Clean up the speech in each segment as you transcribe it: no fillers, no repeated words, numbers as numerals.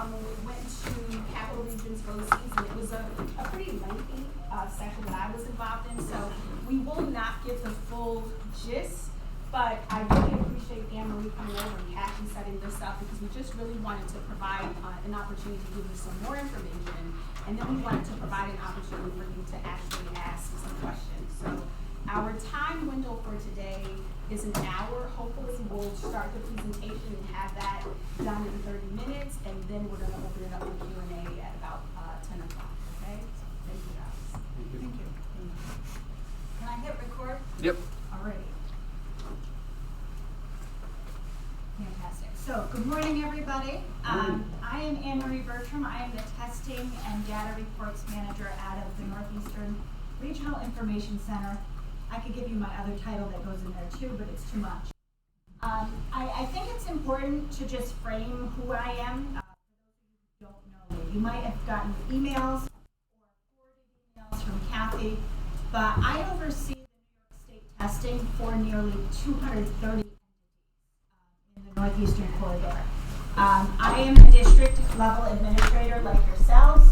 when we went to Capital Regions for the season. It was a pretty lengthy session that I was involved in, so we will not get the full gist, but I really appreciate Anne-Marie coming over and Kathy setting this up, because we just really wanted to provide an opportunity to give you some more information, and then we wanted to provide an opportunity for you to actually ask some questions. So our time window for today is an hour. Hopefully we'll start the presentation and have that done in 30 minutes, and then we're going to open it up for Q&A at about 10 o'clock, okay? Thank you guys. Thank you. Can I hit record? Yep. Alrighty. Fantastic. So, good morning, everybody. I am Anne-Marie Bertram. I am the Testing and Data Reports Manager out of the Northeastern Regional Information Center. I could give you my other title that goes in there too, but it's too much. I think it's important to just frame who I am. For those of you who don't know me, you might have gotten emails or forwarded emails from Kathy, but I oversee the New York State testing for nearly 230 entities in the Northeastern Corridor. I am a district level administrator like yourselves,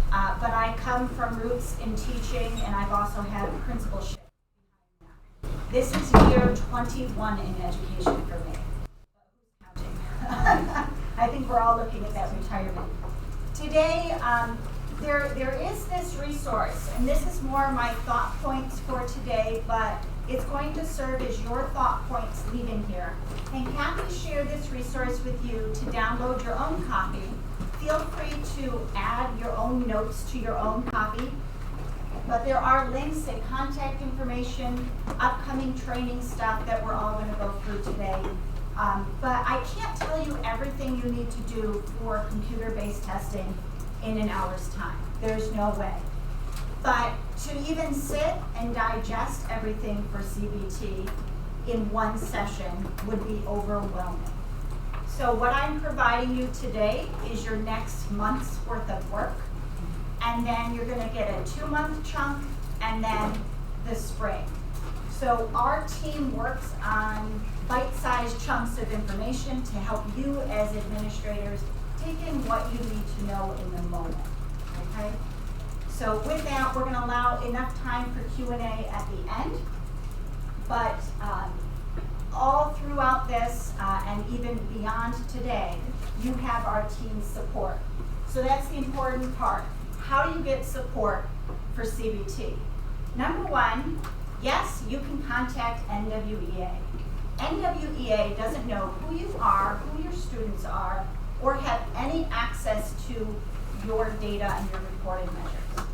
but I come from roots in teaching, and I've also had principalship. This is year 21 in education for me. Who's counting? I think we're all looking at that retirement. Today, there is this resource, and this is more my thought points for today, but it's going to serve as your thought points leaving here. And Kathy shared this resource with you to download your own copy. Feel free to add your own notes to your own copy. But there are links and contact information, upcoming training stuff that we're all going to go through today. But I can't tell you everything you need to do for computer-based testing in an hour's time. There's no way. But to even sit and digest everything for CBT in one session would be overwhelming. So what I'm providing you today is your next month's worth of work. And then you're going to get a 2-month chunk, and then the spring. So our team works on bite-sized chunks of information to help you as administrators take in what you need to know in the moment, okay? So with that, we're going to allow enough time for Q&A at the end, but all throughout this and even beyond today, you have our team's support. So that's the important part. How do you get support for CBT? Number one, yes, you can contact NWEA. NWEA doesn't know who you are, who your students are, or have any access to your data and your reporting measures.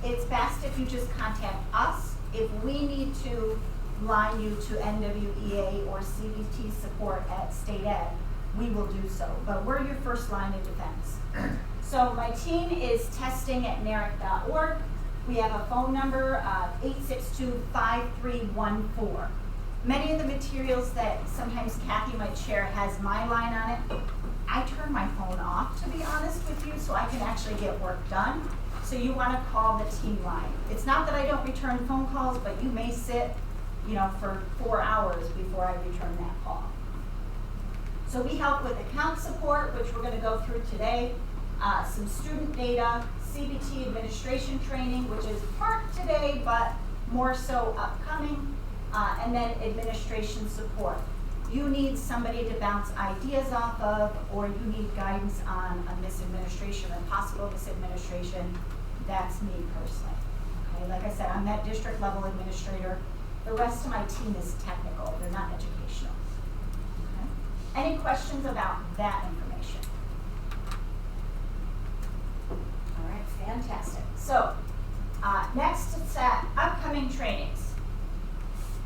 It's best if you just contact us. If we need to line you to NWEA or CBT support at State Ed, we will do so. But we're your first line of defense. So my team is testing@NARIC.org. We have a phone number of 862-5314. Many of the materials that sometimes Kathy might share has my line on it. I turn my phone off, to be honest with you, so I can actually get work done. So you want to call the team line. It's not that I don't return phone calls, but you may sit, for 4 hours before I return that call. So we help with account support, which we're going to go through today. Some student data, CBT administration training, which is part today, but more so upcoming, and then administration support. You need somebody to bounce ideas off of, or you need guidance on a misadministration or possible misadministration. That's me personally. Okay, like I said, I'm that district level administrator. The rest of my team is technical, they're not educational. Okay? Any questions about that information? All right, fantastic. So, next it's upcoming trainings.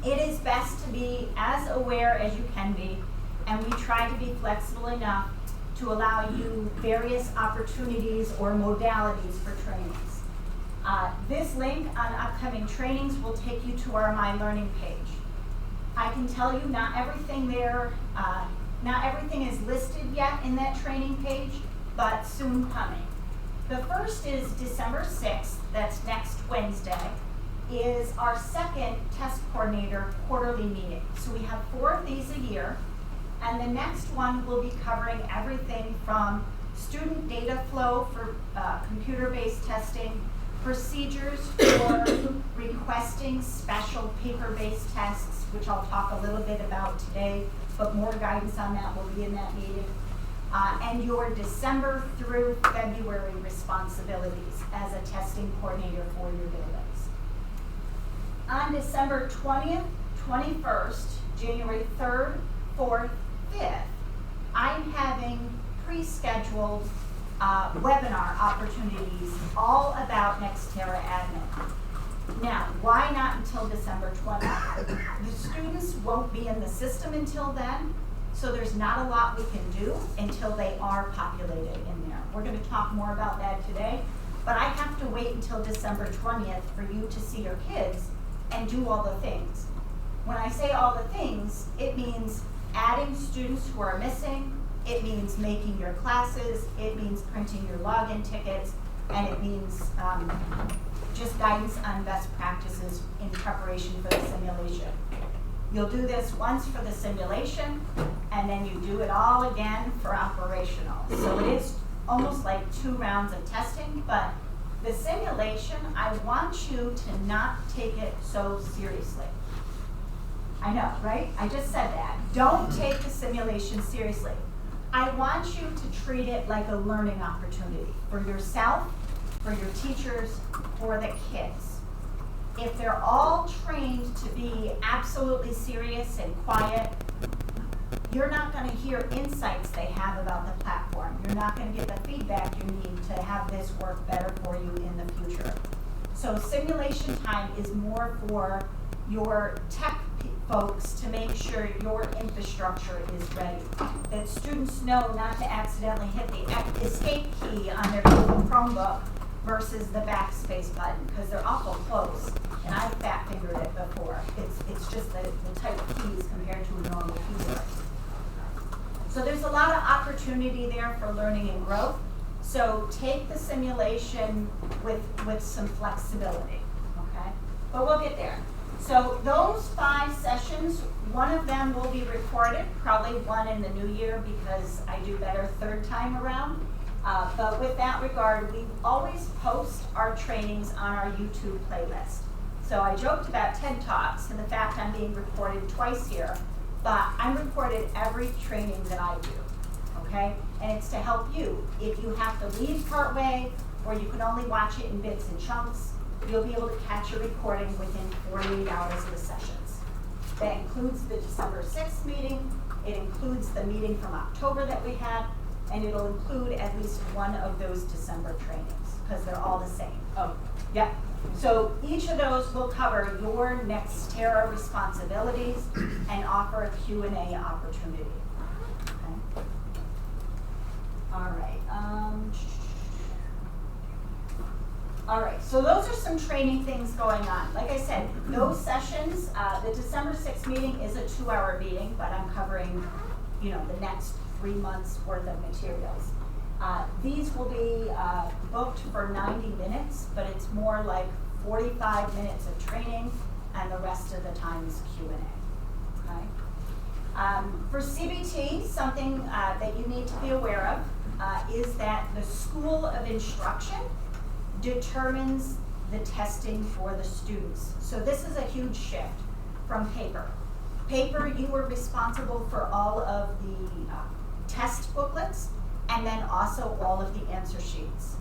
It is best to be as aware as you can be, and we try to be flexible enough to allow you various opportunities or modalities for trainings. This link on upcoming trainings will take you to our My Learning page. I can tell you not everything there, not everything is listed yet in that training page, but soon coming. The first is December 6th, that's next Wednesday, is our second test coordinator quarterly meeting. So we have 4 of these a year, and the next one will be covering everything from student data flow for computer-based testing, procedures for requesting special paper-based tests, which I'll talk a little bit about today, but more guidance on that will be in that meeting. And your December through February responsibilities as a testing coordinator for your buildings. On December 20th, 21st, January 3rd, 4th, 5th, I'm having pre-scheduled webinar opportunities all about Nextera admin. Now, why not until December 20th? The students won't be in the system until then, so there's not a lot we can do until they are populated in there. We're going to talk more about that today, but I have to wait until December 20th for you to see your kids and do all the things. When I say all the things, it means adding students who are missing, it means making your classes, it means printing your login tickets, and it means just guidance on best practices in preparation for the simulation. You'll do this once for the simulation, and then you do it all again for operational. So it is almost like 2 rounds of testing, but the simulation, I want you to not take it so seriously. I know, right? I just said that. Don't take the simulation seriously. I want you to treat it like a learning opportunity for yourself, for your teachers, for the kids. If they're all trained to be absolutely serious and quiet, you're not going to hear insights they have about the platform. You're not going to get the feedback you need to have this work better for you in the future. So simulation time is more for your tech folks to make sure your infrastructure is ready. That students know not to accidentally hit the escape key on their Google Chromebook versus the backspace button, because they're awful close. And I've fat fingered it before. It's just the type of keys compared to a normal keyboard. So there's a lot of opportunity there for learning and growth. So take the simulation with some flexibility, okay? But we'll get there. So those 5 sessions, one of them will be recorded, probably one in the new year because I do better 3rd time around. But with that regard, we always post our trainings on our YouTube playlist. So I joked about TED Talks and the fact I'm being recorded twice here, but I'm recorded every training that I do, okay? And it's to help you. If you have to leave partway or you can only watch it in bits and chunks, you'll be able to catch a recording within 48 hours of the sessions. That includes the December 6th meeting, it includes the meeting from October that we had, and it'll include at least one of those December trainings, because they're all the same. Oh, yeah. So each of those will cover your Nextera responsibilities and offer a Q&A opportunity. Okay. All right. All right, so those are some training things going on. Like I said, those sessions, the December 6th meeting is a 2-hour meeting, but I'm covering, the next 3 months worth of materials. These will be booked for 90 minutes, but it's more like 45 minutes of training, and the rest of the time is Q&A. Okay? For CBT, something that you need to be aware of is that the School of Instruction determines the testing for the students. So this is a huge shift from paper. Paper, you were responsible for all of the test booklets and then also all of the answer sheets.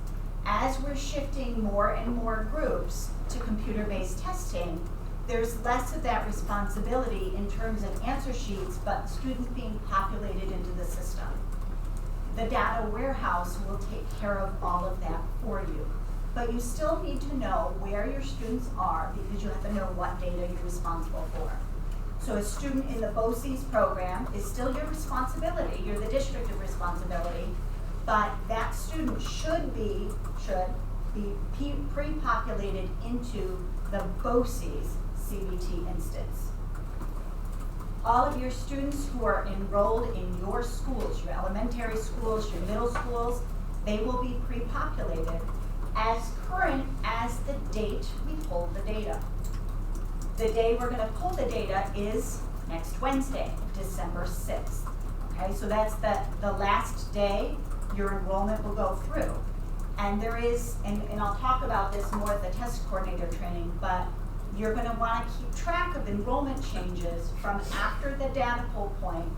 As we're shifting more and more groups to computer-based testing, there's less of that responsibility in terms of answer sheets, but students being populated into the system. The data warehouse will take care of all of that for you. But you still need to know where your students are because you have to know what data you're responsible for. So a student in the BOCES program is still your responsibility. You're the district of responsibility, but that student should be pre-populated into the BOCES CBT instance. All of your students who are enrolled in your schools, your elementary schools, your middle schools, they will be pre-populated as current as the date we pulled the data. The day we're going to pull the data is next Wednesday, December 6th. Okay, so that's the last day your enrollment will go through. And there is, and I'll talk about this more at the test coordinator training, but you're gonna wanna keep track of enrollment changes from after the data pull point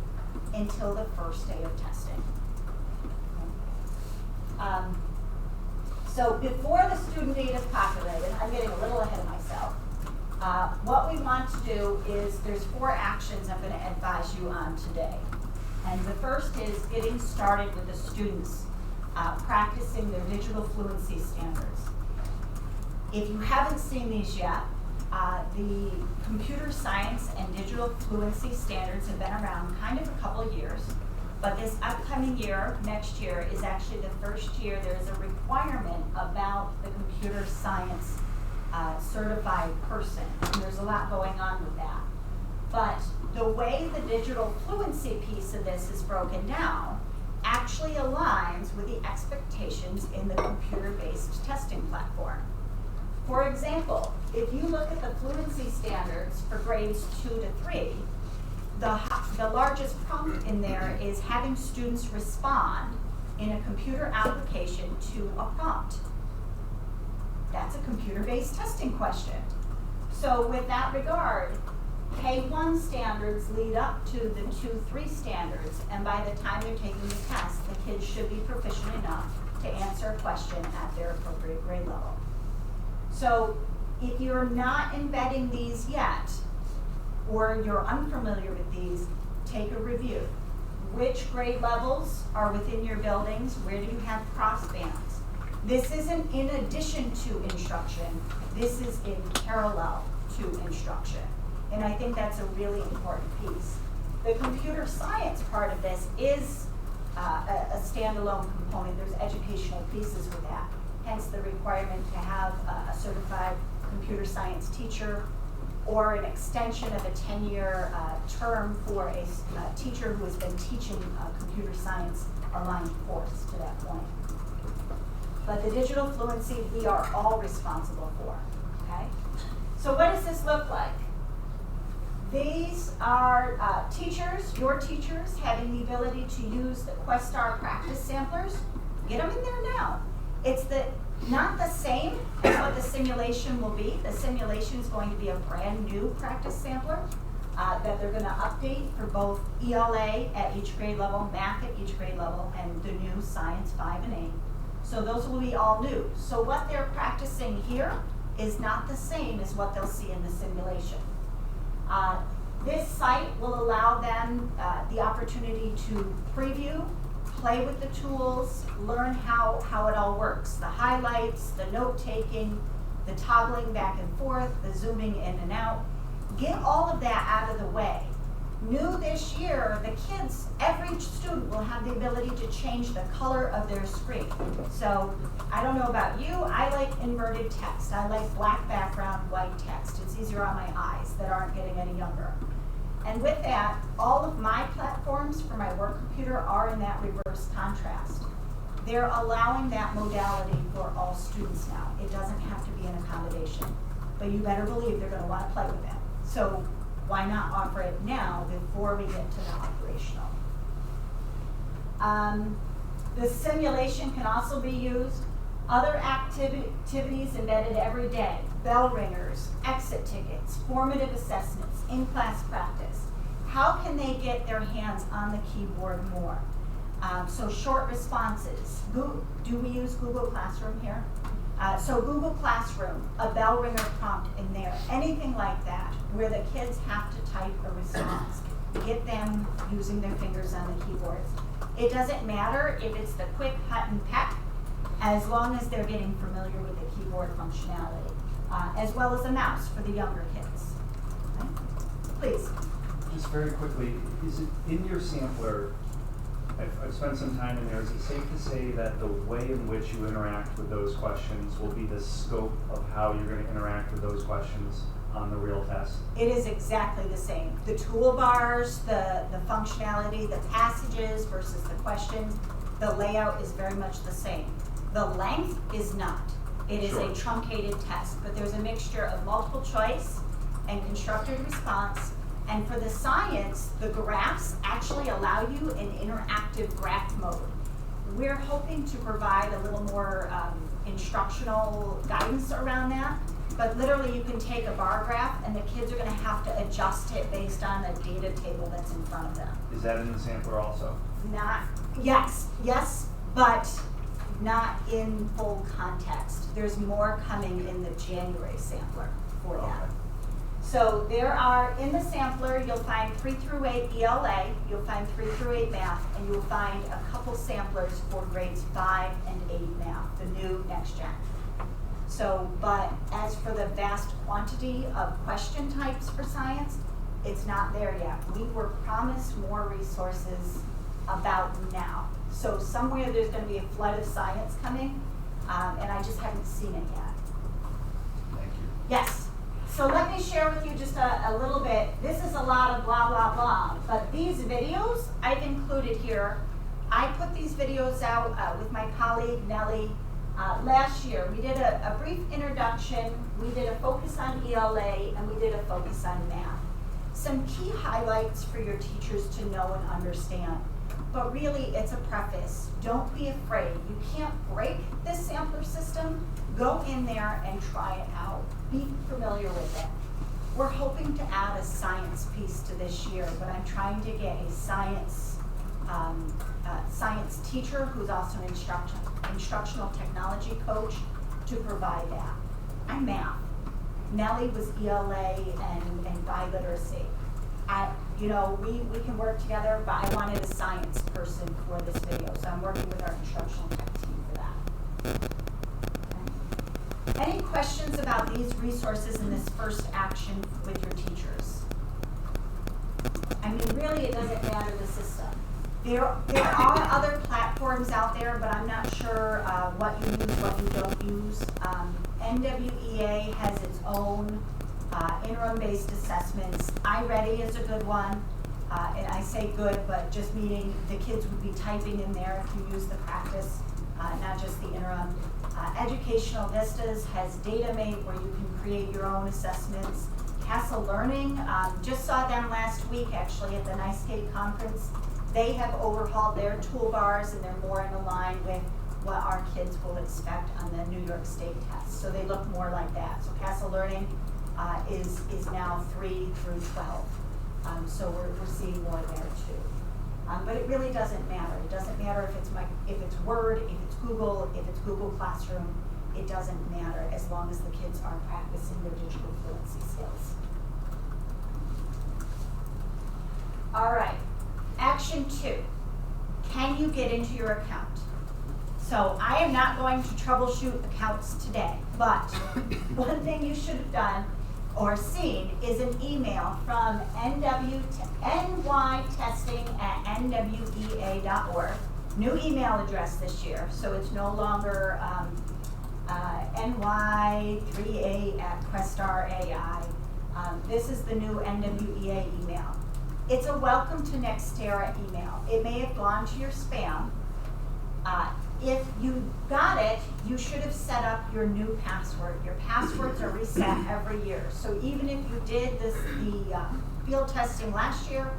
until the first day of testing. So before the student data is populated, I'm getting a little ahead of myself. What we want to do is, there's 4 actions I'm gonna advise you on today. And the first is getting started with the students practicing their digital fluency standards. If you haven't seen these yet, the computer science and digital fluency standards have been around kind of a couple of years, but this upcoming year, next year, is actually the first year there's a requirement about the computer science certified person, and there's a lot going on with that. But the way the digital fluency piece of this is broken down actually aligns with the expectations in the computer-based testing platform. For example, if you look at the fluency standards for grades 2 to 3, the largest prompt in there is having students respond in a computer application to a prompt. That's a computer-based testing question. So with that regard, K1 standards lead up to the 2-3 standards, and by the time they're taking the test, the kids should be proficient enough to answer a question at their appropriate grade level. So if you're not embedding these yet, or you're unfamiliar with these, take a review. Which grade levels are within your buildings? Where do you have crossbands? This isn't in addition to instruction, this is in parallel to instruction. And I think that's a really important piece. The computer science part of this is a standalone component. There's educational pieces with that. Hence the requirement to have a certified computer science teacher, or an extension of a 10-year term for a teacher who has been teaching a computer science aligned course to that point. But the digital fluency, we are all responsible for, okay? So what does this look like? These are teachers, your teachers, having the ability to use the Questar practice samplers. Get them in there now. It's not the same as what the simulation will be. The simulation is going to be a brand new practice sampler that they're going to update for both ELA at each grade level, math at each grade level, and the new science 5 and 8. So those will be all new. So what they're practicing here is not the same as what they'll see in the simulation. This site will allow them the opportunity to preview, play with the tools, learn how it all works. The highlights, the note-taking, the toggling back and forth, the zooming in and out. Get all of that out of the way. New this year, the kids, every student will have the ability to change the color of their screen. So I don't know about you, I like inverted text. I like black background, white text. It's easier on my eyes that aren't getting any younger. And with that, all of my platforms for my work computer are in that reverse contrast. They're allowing that modality for all students now. It doesn't have to be an accommodation, but you better believe they're going to want to play with it. So why not offer it now before we get to the operational? The simulation can also be used. Other activities embedded every day, bell ringers, exit tickets, formative assessments, in-class practice. How can they get their hands on the keyboard more? So short responses. Do we use Google Classroom here? So Google Classroom, a bell ringer prompt in there, anything like that, where the kids have to type a response. Get them using their fingers on the keyboards. It doesn't matter if it's the quick hut and peck, as long as they're getting familiar with the keyboard functionality, as well as a mouse for the younger kids. Okay? Please. Just very quickly, is it in your sampler, I've spent some time in there, is it safe to say that the way in which you interact with those questions will be the scope of how you're going to interact with those questions on the real test? It is exactly the same. The toolbars, the functionality, the passages versus the questions, the layout is very much the same. The length is not. It is a truncated test, but there's a mixture of multiple choice and constructed response. And for the science, the graphs actually allow you in interactive graph mode. we're hoping to provide a little more instructional guidance around that. But literally you can take a bar graph and the kids are gonna have to adjust it based on the data table that's in front of them. Is that in the sampler also? Not, yes, but not in full context. There's more coming in the January sampler for that. Okay. So there are, in the sampler, you'll find 3 through 8 ELA, you'll find 3 through 8 math, and you'll find a couple samplers for grades 5 and 8 math, the new next gen. So, but as for the vast quantity of question types for science, it's not there yet. We were promised more resources about now. So somewhere there's gonna be a flood of science coming, and I just haven't seen it yet. Thank you. Yes. So let me share with you just a little bit. This is a lot of blah, blah, blah, but these videos I've included here. I put these videos out with my colleague Nellie last year. We did a brief introduction, we did a focus on ELA, and we did a focus on math. Some key highlights for your teachers to know and understand. But really, it's a preface. Don't be afraid. You can't break this sampler system. Go in there and try it out. Be familiar with it. We're hoping to add a science piece to this year, but I'm trying to get a science teacher who's also an instructional technology coach to provide that. I'm math. Nellie was ELA and biliteracy. You know, we can work together, but I wanted a science person for this video, so I'm working with our instructional tech team for that. Okay. Any questions about these resources in this first action with your teachers? I mean, really, it doesn't matter the system. There are other platforms out there, but I'm not sure what you use, what you don't use. NWEA has its own interim-based assessments. iReady is a good one, and I say good, but just meaning the kids would be typing in there if you use the practice, not just the interim. Educational Vistas has DataMate where you can create your own assessments. Castle Learning, just saw them last week actually at the NICE conference. They have overhauled their toolbars and they're more in line with what our kids will expect on the New York State test. So they look more like that. So Castle Learning is now 3 through 12. So we're seeing more there too. But it really doesn't matter. It doesn't matter if it's Word, if it's Google Classroom. It doesn't matter as long as the kids are practicing their digital fluency skills. All right, action 2. Can you get into your account? So I am not going to troubleshoot accounts today, but one thing you should have done or seen is an email from nytesting@nwea.org. New email address this year, so it's no longer ny3a@questar.ai. This is the new NWEA email. It's a welcome to Nextera email. It may have gone to your spam. If you got it, you should have set up your new password. Your passwords are reset every year. So even if you did the field testing last year,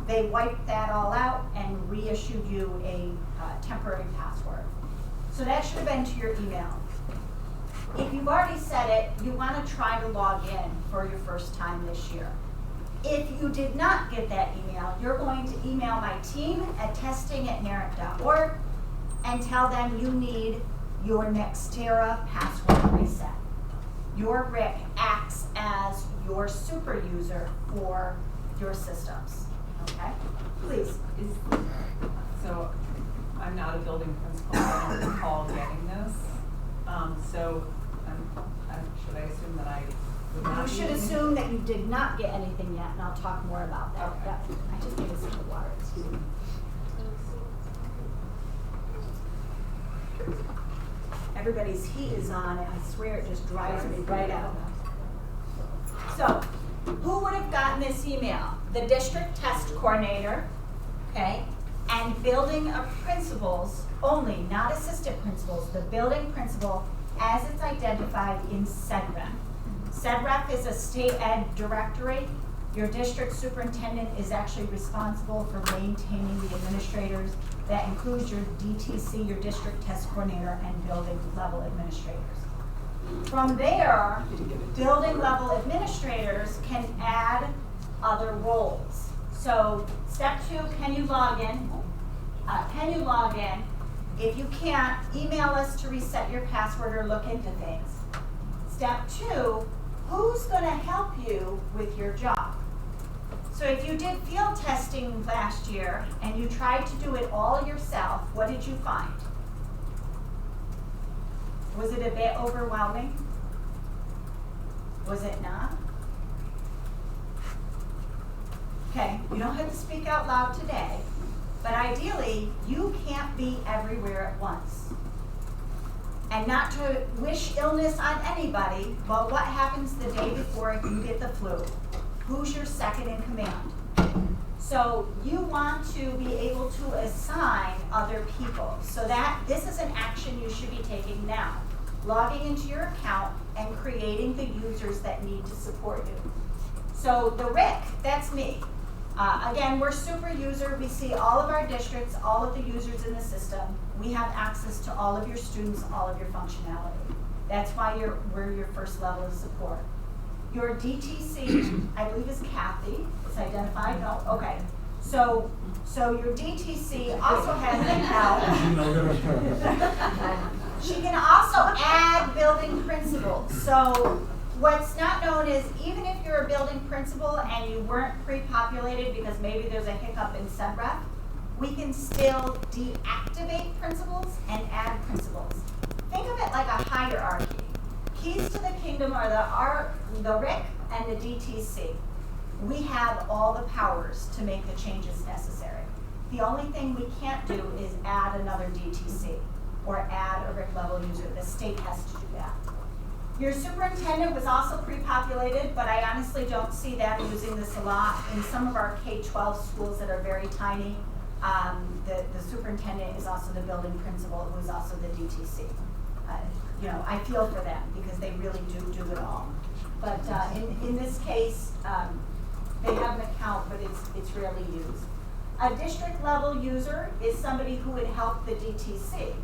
they wiped that all out and reissued you a temporary password. So that should have been to your email. If you've already set it, you want to try to log in for your first time this year. If you did not get that email, you're going to email my team at testing@narent.org and tell them you need your Nextera password reset. Your Rick acts as your super user for your systems. Okay? Please. So I'm not a building principal, I don't recall getting this. Should I assume that I would not? You should assume that you did not get anything yet, and I'll talk more about that. Okay. Yep. I just need a sip of water, excuse me. Everybody's heat is on, and I swear it just drives me right out. So, who would have gotten this email? The district test coordinator, okay, and building of principals only, not assistant principals, the building principal as it's identified in CEDREF. CEDREF is a state ed directory Your district superintendent is actually responsible for maintaining the administrators. That includes your DTC, your district test coordinator, and building level administrators. From there, building level administrators can add other roles. So step 2, can you log in? If you can't, email us to reset your password or look into things. Step 2, who's going to help you with your job? So if you did field testing last year and you tried to do it all yourself, what did you find? Was it a bit overwhelming? Was it not? Okay, you don't have to speak out loud today, but ideally, you can't be everywhere at once. And not to wish illness on anybody, but what happens the day before you get the flu? Who's your second in command? So you want to be able to assign other people. So that this is an action you should be taking now. Logging into your account and creating the users that need to support you. So the RIC, that's me. Again, we're super user. We see all of our districts, all of the users in the system. We have access to all of your students, all of your functionality. That's why we're your first level of support. Your DTC, I believe, is Kathy. It's identified? No? Okay. So your DTC also has an account. She can also add building principals. So what's not known is even if you're a building principal and you weren't pre-populated because maybe there's a hiccup in SEBREF, we can still deactivate principals and add principals. Think of it like a hierarchy. Keys to the kingdom are the RIC and the DTC. We have all the powers to make the changes necessary. The only thing we can't do is add another DTC or add a RIC level user. The state has to do that. Your superintendent was also pre-populated, but I honestly don't see them using this a lot. In some of our K-12 schools that are very tiny, the superintendent is also the building principal, who is also the DTC. I feel for them because they really do it all. But in this case, they have an account, but it's rarely used. A district level user is somebody who would help the DTC.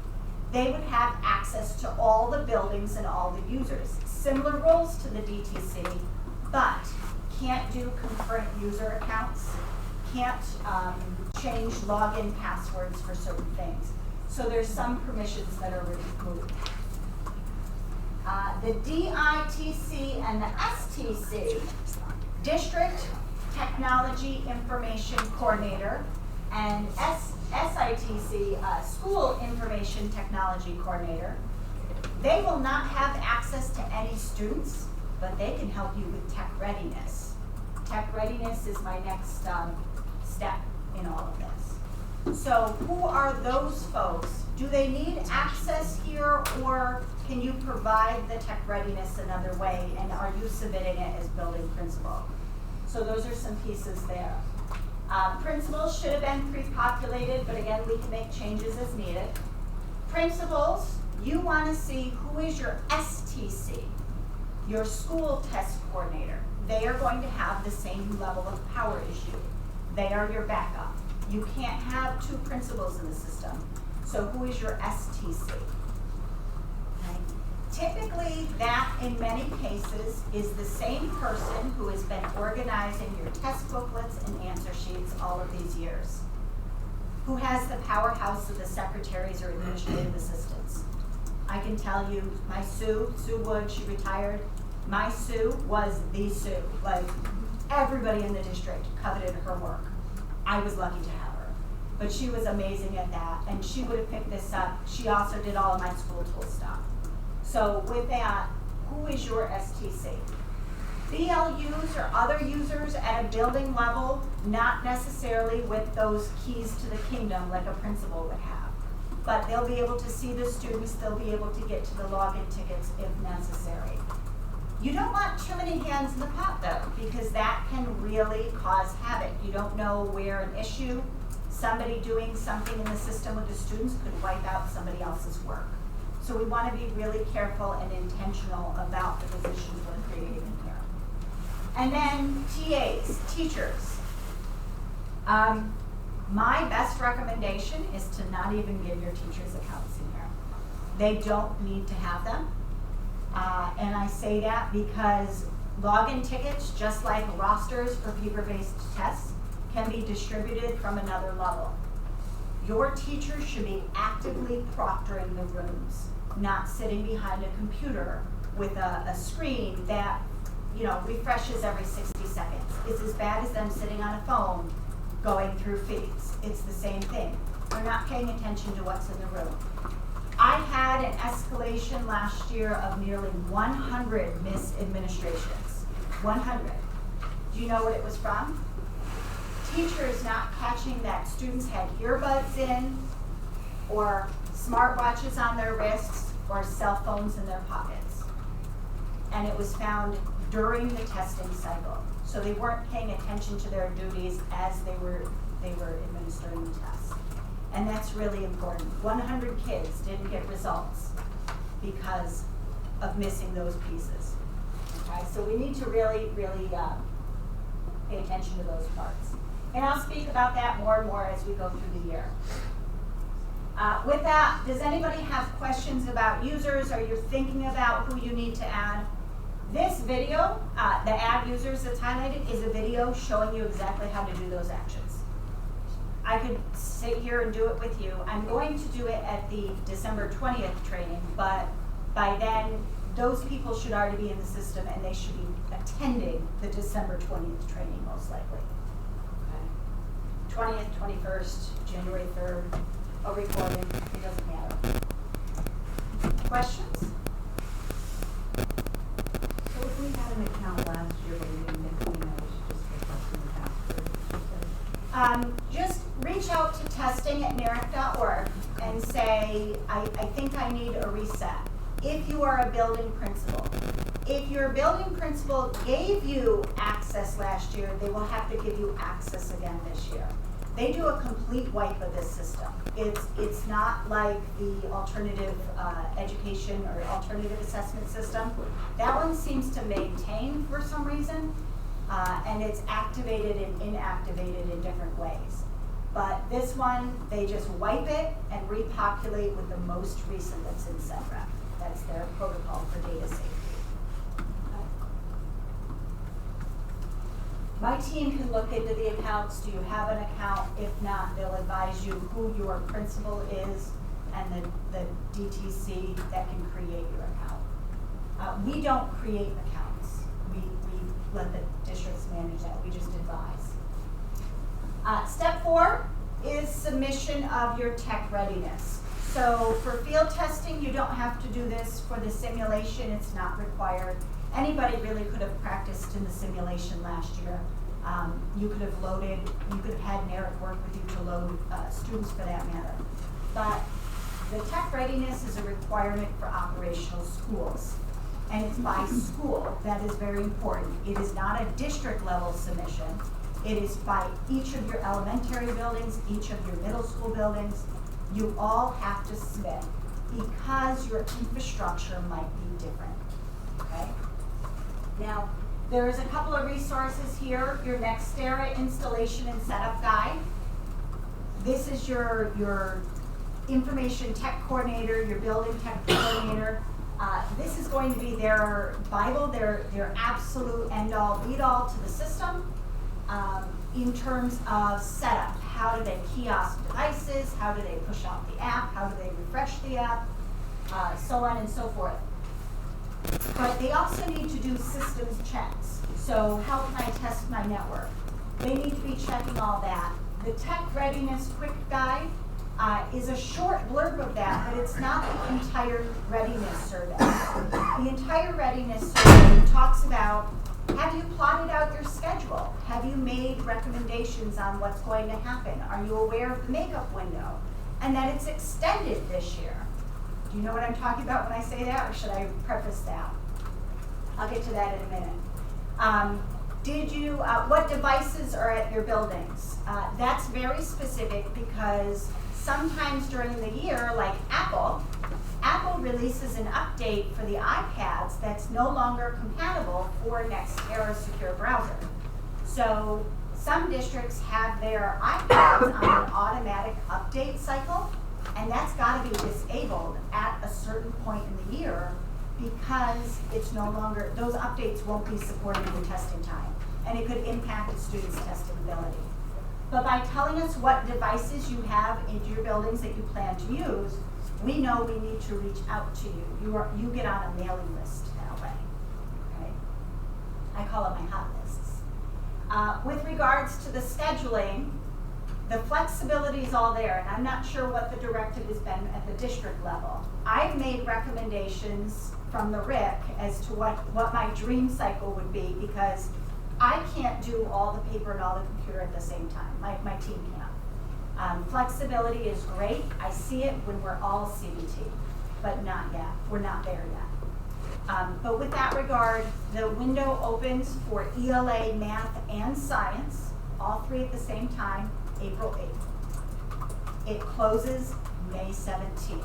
They would have access to all the buildings and all the users. Similar roles to the DTC, but can't do concurrent user accounts, can't change login passwords for certain things. So there's some permissions that are removed. The DITC and the STC, District Technology Information Coordinator, and SITC, School Information Technology Coordinator, they will not have access to any students, but they can help you with tech readiness. Tech readiness is my next step in all of this. So who are those folks? Do they need access here, or can you provide the tech readiness another way, and are you submitting it as building principal? So those are some pieces there. Principals should have been pre-populated, but again, we can make changes as needed. Principals, you want to see who is your STC, your school test coordinator. They are going to have the same level of power as you. They are your backup. You can't have two principals in the system. So who is your STC? Okay. Typically, that in many cases is the same person who has been organizing your test booklets and answer sheets all of these years. Who has the powerhouse of the secretaries or administrative assistants? I can tell you, my Sue Wood, she retired. My Sue was the Sue. Like, everybody in the district coveted her work. I was lucky to have her. But she was amazing at that, and she would have picked this up. She also did all of my school tool stuff. So with that, who is your STC? BLUs or other users at a building level, not necessarily with those keys to the kingdom like a principal would have. But they'll be able to see the students, they'll be able to get to the login tickets if necessary. You don't want too many hands in the pot though, because that can really cause havoc. You don't know where an issue, somebody doing something in the system with the students could wipe out somebody else's work. So we want to be really careful and intentional about the positions we're creating in here. And then TAs, teachers. My best recommendation is to not even give your teachers accounts in here. They don't need to have them. And I say that because login tickets, just like rosters for paper-based tests, can be distributed from another level. Your teachers should be actively proctoring the rooms, not sitting behind a computer with a screen that, refreshes every 60 seconds. It's as bad as them sitting on a phone going through feeds. It's the same thing. They're not paying attention to what's in the room. I had an escalation last year of nearly 100 misadministrations. 100. Do you know what it was from? Teachers not catching that students had earbuds in, or smartwatches on their wrists, or cell phones in their pockets. And it was found during the testing cycle. So they weren't paying attention to their duties as they were administering the test. And that's really important. 100 kids didn't get results because of missing those pieces. Okay, so we need to really pay attention to those parts. And I'll speak about that more and more as we go through the year. With that, does anybody have questions about users, or you're thinking about who you need to add? This video, the add users that's highlighted, is a video showing you exactly how to do those actions. I could sit here and do it with you. I'm going to do it at the December 20th training, but by then, those people should already be in the system and they should be attending the December 20th training most likely. Okay. 20th, 21st, January 3rd, a recording, it doesn't matter. Questions? So if we had an account last year, but we didn't make any, we should just request an account for, Just reach out to testing@narec.org and say, I think I need a reset. If you are a building principal. If your building principal gave you access last year, they will have to give you access again this year. They do a complete wipe of this system. It's not like the alternative education or alternative assessment system. That one seems to maintain for some reason, and it's activated and inactivated in different ways. But this one, they just wipe it and repopulate with the most recent that's in SETREP. That's their protocol for data safety. My team can look into the accounts. Do you have an account? If not, they'll advise you who your principal is and the DTC that can create your account. We don't create accounts. We let the districts manage that. We just advise. Step 4 is submission of your tech readiness. So for field testing, you don't have to do this. For the simulation, it's not required. Anybody really could have practiced in the simulation last year. You could have had NAREC work with you to load students for that matter. But the tech readiness is a requirement for operational schools. And it's by school. That is very important. It is not a district level submission. It is by each of your elementary buildings, each of your middle school buildings. You all have to submit because your infrastructure might be different, okay? Now, there's a couple of resources here. Your Nextera installation and setup guide. This is your information tech coordinator, your building tech coordinator. This is going to be their Bible, their absolute end-all, be-all to the system in terms of setup. How do they kiosk devices? How do they push out the app? How do they refresh the app? So on and so forth. But they also need to do systems checks. So how can I test my network? They need to be checking all that. The Tech Readiness Quick Guide is a short blurb of that, but it's not the entire readiness survey. The entire readiness survey talks about, have you plotted out your schedule? Have you made recommendations on what's going to happen? Are you aware of the makeup window? And that it's extended this year. Do you know what I'm talking about when I say that, or should I preface that? I'll get to that in a minute. What devices are at your buildings? That's very specific because sometimes during the year, like Apple releases an update for the iPads that's no longer compatible for Nextera Secure Browser. So some districts have their iPads on an automatic update cycle, and that's got to be disabled at a certain point in the year because it's no longer, those updates won't be supported in testing time, and it could impact the students' testing ability. But by telling us what devices you have in your buildings that you plan to use, we know we need to reach out to you. You get on a mailing list that way, okay? I call it my hot lists. With regards to the scheduling, the flexibility is all there, and I'm not sure what the directive has been at the district level. I've made recommendations from the RIC as to what my dream cycle would be, because I can't do all the paper and all the computer at the same time. My team can't. Flexibility is great. I see it when we're all CBT, but not yet. We're not there yet. But with that regard, the window opens for ELA, math, and science, all three at the same time, April 8th. It closes May 17th.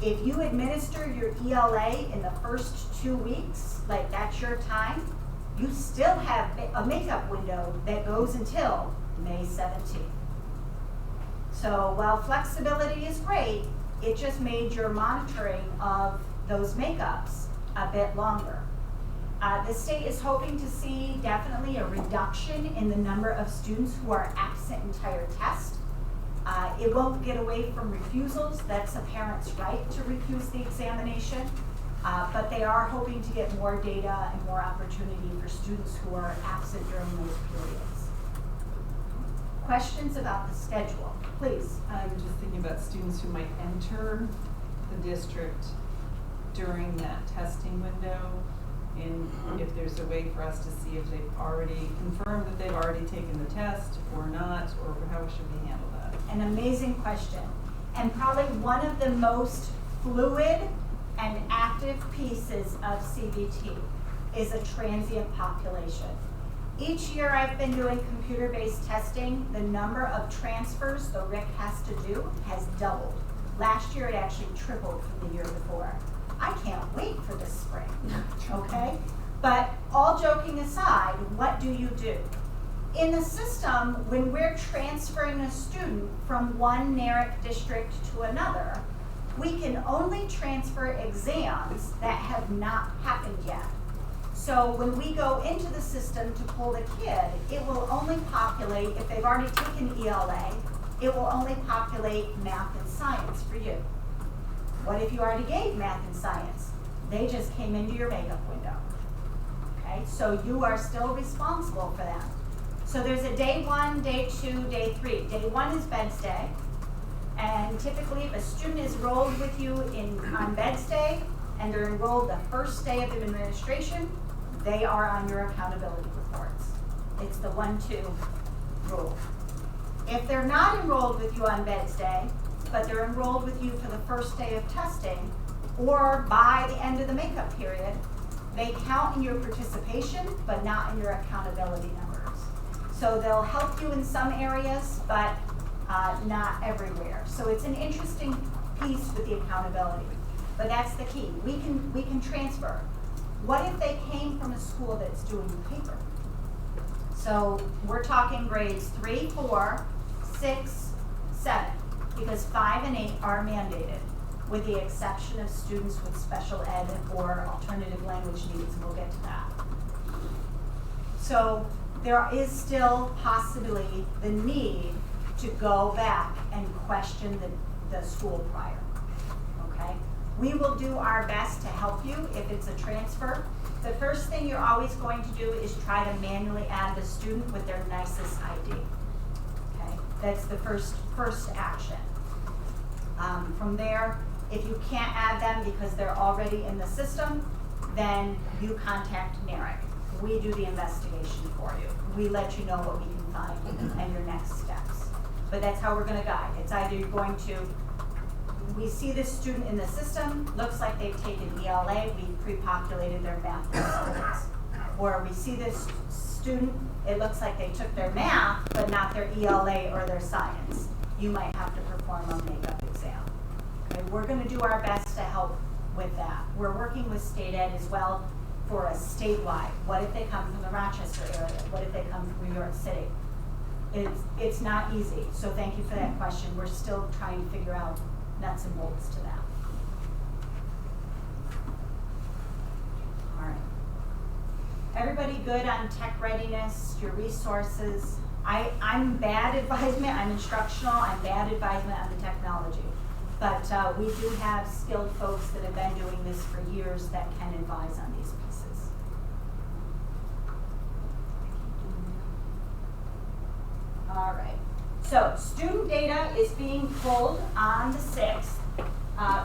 If you administer your ELA in the first 2 weeks, like that's your time, you still have a makeup window that goes until May 17th. So while flexibility is great, it just made your monitoring of those makeups a bit longer. The state is hoping to see definitely a reduction in the number of students who are absent entire test. It won't get away from refusals. That's a parent's right to refuse the examination. But they are hoping to get more data and more opportunity for students who are absent during those periods. Questions about the schedule, please. I'm just thinking about students who might enter the district during that testing window, and if there's a way for us to see if they've already confirmed that they've already taken the test or not, or how should we handle that? An amazing question, and probably one of the most fluid and active pieces of CBT is a transient population. Each year I've been doing computer-based testing, the number of transfers the RIC has to do has doubled. Last year it actually tripled from the year before. I can't wait for this spring, okay? But all joking aside, what do you do? In the system, when we're transferring a student from one NARIC district to another, we can only transfer exams that have not happened yet. So when we go into the system to pull the kid, it will only populate, if they've already taken ELA, it will only populate math and science for you. What if you already gave math and science? They just came into your makeup window. Okay, so you are still responsible for them. So there's a day 1, day 2, day 3. Day 1 is Beds Day. And typically if a student is enrolled with you on Beds Day and they're enrolled the first day of administration, they are on your accountability reports. It's the 1-2 rule. If they're not enrolled with you on Beds Day, but they're enrolled with you for the first day of testing, or by the end of the makeup period, they count in your participation, but not in your accountability numbers. So they'll help you in some areas, but not everywhere. So it's an interesting piece with the accountability, but that's the key. We can transfer. What if they came from a school that's doing paper? So we're talking grades 3, 4, 6, 7, because 5 and 8 are mandated, with the exception of students with special ed or alternative language needs, and we'll get to that. So there is still possibly the need to go back and question the school prior, okay? We will do our best to help you if it's a transfer. The first thing you're always going to do is try to manually add the student with their nicest ID, okay? That's the first action. From there, if you can't add them because they're already in the system, then you contact NARIC. We do the investigation for you. We let you know what we can find and your next steps. But that's how we're going to guide. It's either you're going to, we see this student in the system, looks like they've taken ELA, we pre-populated their math students. Or we see this student, it looks like they took their math, but not their ELA or their science. You might have to perform a makeup exam. Okay, we're going to do our best to help with that. We're working with state ed as well for a statewide. What if they come from the Rochester area? What if they come from New York City? It's not easy, so thank you for that question. We're still trying to figure out nuts and bolts to that. All right. Everybody good on tech readiness, your resources? I'm bad advisement, I'm instructional, I'm bad advisement on the technology. But we do have skilled folks that have been doing this for years that can advise on these pieces. All right, so student data is being pulled on the 6th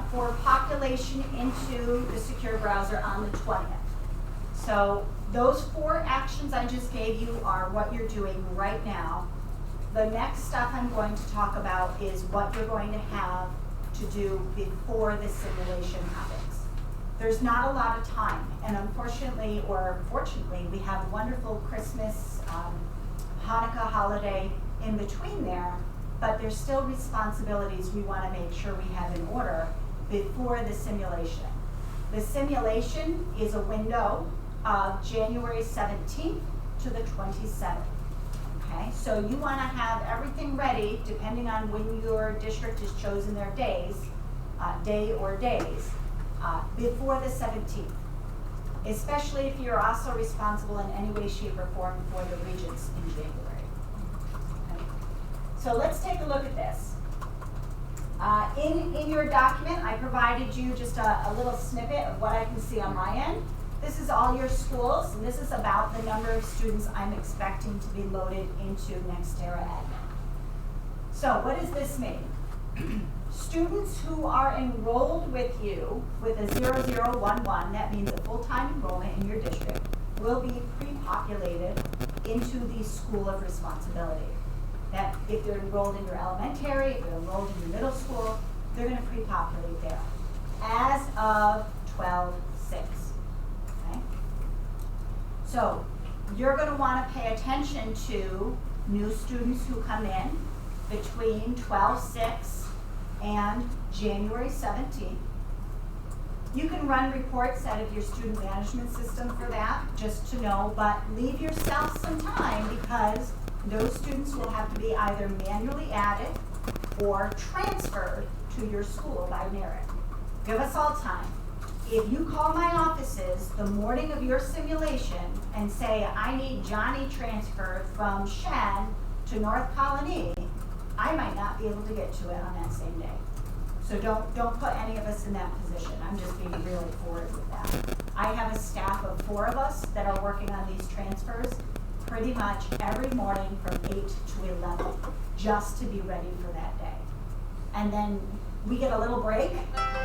for population into the secure browser on the 20th. So those 4 actions I just gave you are what you're doing right now. The next stuff I'm going to talk about is what you're going to have to do before the simulation happens. There's not a lot of time, and unfortunately, or fortunately, we have a wonderful Christmas, Hanukkah holiday in between there, but there's still responsibilities we want to make sure we have in order before the simulation. The simulation is a window of January 17th to the 27th. Okay, so you want to have everything ready depending on when your district has chosen their days, day or days, before the 17th. Especially if you're also responsible in any way, shape, or form for the regents in January. Okay. So let's take a look at this. In your document, I provided you just a little snippet of what I can see on my end. This is all your schools, and this is about the number of students I'm expecting to be loaded into Nextera admin. So what does this mean? Students who are enrolled with you with a 0011, that means a full-time enrollment in your district, will be pre-populated into the school of responsibility. That if they're enrolled in your elementary, if they're enrolled in your middle school, they're going to pre-populate there as of 12/6. Okay? So you're going to want to pay attention to new students who come in between 12/6 and January 17th. You can run reports out of your student management system for that, just to know, but leave yourself some time because those students will have to be either manually added or transferred to your school by merit. Give us all time. If you call my offices the morning of your simulation and say, I need Johnny transferred from Shen to North Colony, I might not be able to get to it on that same day. So don't put any of us in that position. I'm just being really forward with that. I have a staff of 4 of us that are working on these transfers pretty much every morning from 8 to 11, just to be ready for that day. And then we get a little break.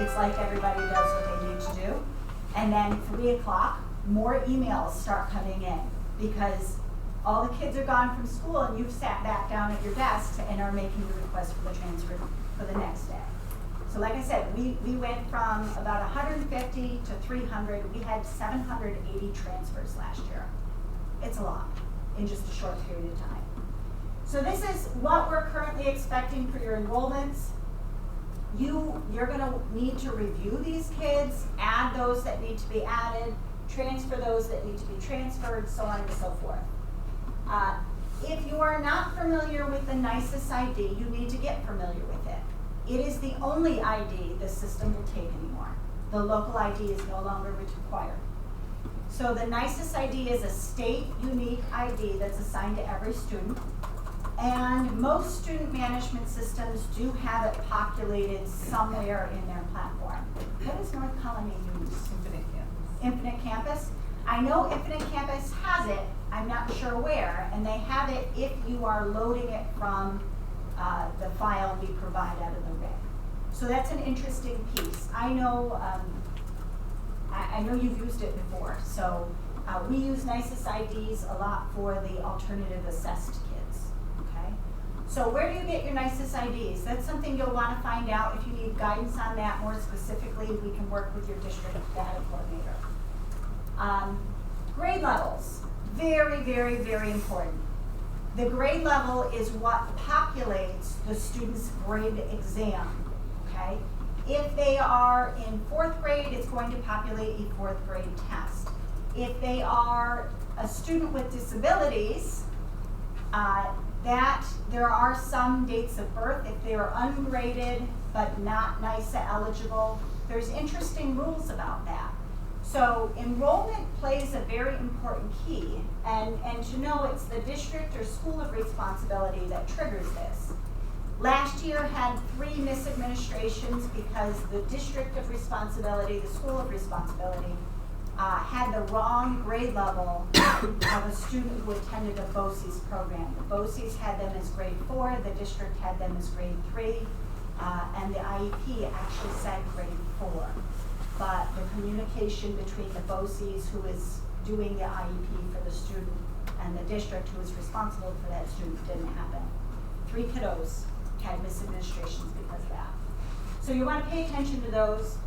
It's like everybody does what they need to do. And then 3 o'clock, more emails start coming in because all the kids are gone from school and you've sat back down at your desk and are making the request for the transfer for the next day. So like I said, we went from about 150 to 300. We had 780 transfers last year. It's a lot in just a short period of time. So this is what we're currently expecting for your enrollments. You're going to need to review these kids, add those that need to be added, transfer those that need to be transferred, so on and so forth. If you are not familiar with the NYSIS ID, you need to get familiar with it. It is the only ID the system will take anymore. The local ID is no longer required. So the NYSIS ID is a state unique ID that's assigned to every student. And most student management systems do have it populated somewhere in their platform. What does North Colony use? Infinite Campus. Infinite Campus? I know Infinite Campus has it, I'm not sure where, and they have it if you are loading it from the file we provide out of the RIC. So that's an interesting piece. I know I know you've used it before, so we use NYSIS IDs a lot for the alternative assessed kids, okay? So where do you get your NYSIS IDs? That's something you'll want to find out. If you need guidance on that more specifically, we can work with your district data coordinator. Grade levels, very, very, very important. The grade level is what populates the student's grade exam, okay? If they are in 4th grade, it's going to populate a 4th grade test. If they are a student with disabilities, that there are some dates of birth. If they are ungraded but not NYSA eligible, there's interesting rules about that. So enrollment plays a very important key, and to know it's the district or school of responsibility that triggers this. Last year had 3 misadministrations because the district of responsibility, the school of responsibility, had the wrong grade level of a student who attended a BOCES program. The BOCES had them as grade 4, the district had them as grade 3, and the IEP actually said grade 4. But the communication between the BOCES, who is doing the IEP for the student, and the district, who is responsible for that student, didn't happen. 3 kiddos had misadministrations because of that. So you want to pay attention to those.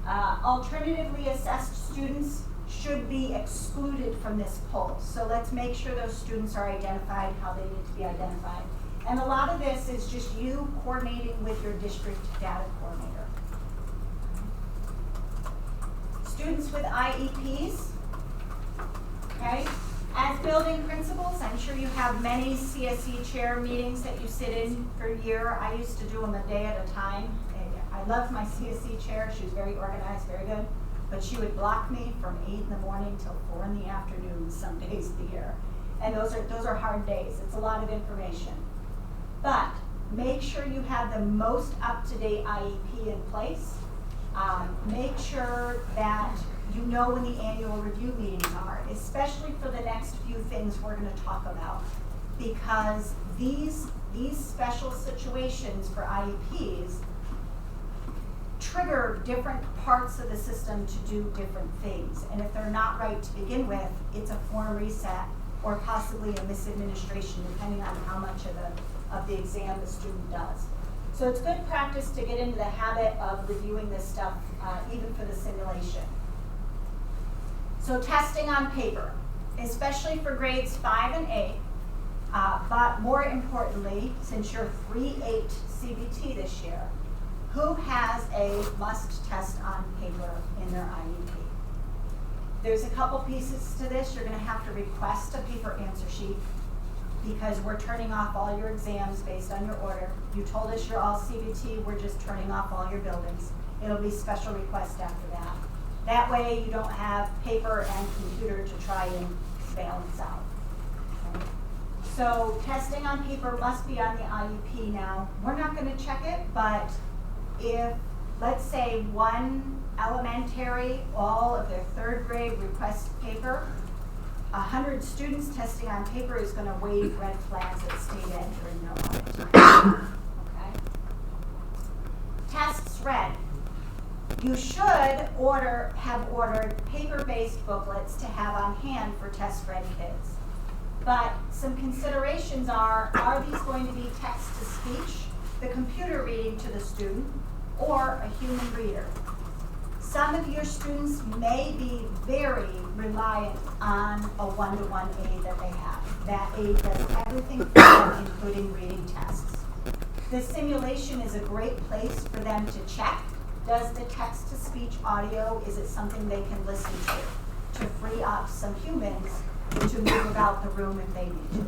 Alternatively assessed students should be excluded from this poll. So let's make sure those students are identified how they need to be identified. And a lot of this is just you coordinating with your district data coordinator. Students with IEPs, okay? As building principals, I'm sure you have many CSE chair meetings that you sit in for a year. I used to do them a day at a time. I loved my CSE chair. She was very organized, very good. But she would block me from 8 in the morning till 4 in the afternoon some days of the year. And those are hard days. It's a lot of information. But make sure you have the most up-to-date IEP in place. Make sure that you know when the annual review meetings are, especially for the next few things we're going to talk about. Because these special situations for IEPs trigger different parts of the system to do different things. And if they're not right to begin with, it's a form reset or possibly a misadministration, depending on how much of the exam the student does. So it's good practice to get into the habit of reviewing this stuff, even for the simulation. So testing on paper, especially for grades 5 and 8, but more importantly, since you're 3-8 CBT this year, who has a must test on paper in their IEP? There's a couple pieces to this. You're going to have to request a paper answer sheet because we're turning off all your exams based on your order. You told us you're all CBT, we're just turning off all your buildings. It'll be special request after that. That way you don't have paper and computer to try and balance out. Okay? So testing on paper must be on the IEP now. We're not going to check it, but if, let's say, one elementary, all of their 3rd grade request paper, 100 students testing on paper is going to wave red flags at state ed during no audit time. Okay? Tests read. You should have ordered paper-based booklets to have on hand for test read kids. But some considerations are these going to be text-to-speech, the computer reading to the student, or a human reader? Some of your students may be very reliant on a one-to-one aid that they have. That aid does everything for them, including reading tests. The simulation is a great place for them to check. Does the text-to-speech audio, is it something they can listen to free up some humans to move about the room if they need to?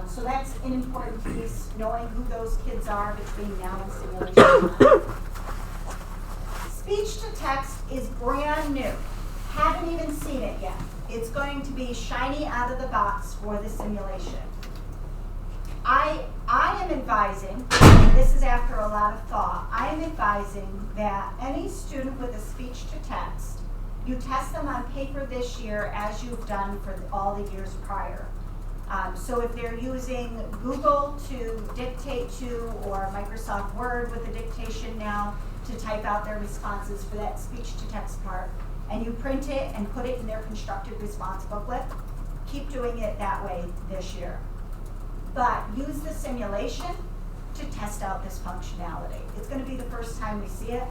So that's an important piece, knowing who those kids are between now and simulation time. Speech to text is brand new. Haven't even seen it yet. It's going to be shiny out of the box for the simulation. I am advising, and this is after a lot of thought, I am advising that any student with a speech to text, you test them on paper this year as you've done for all the years prior. So if they're using Google to dictate to, or Microsoft Word with the dictation now to type out their responses for that speech to text part, and you print it and put it in their constructed response booklet, keep doing it that way this year. But use the simulation to test out this functionality. It's going to be the first time we see it.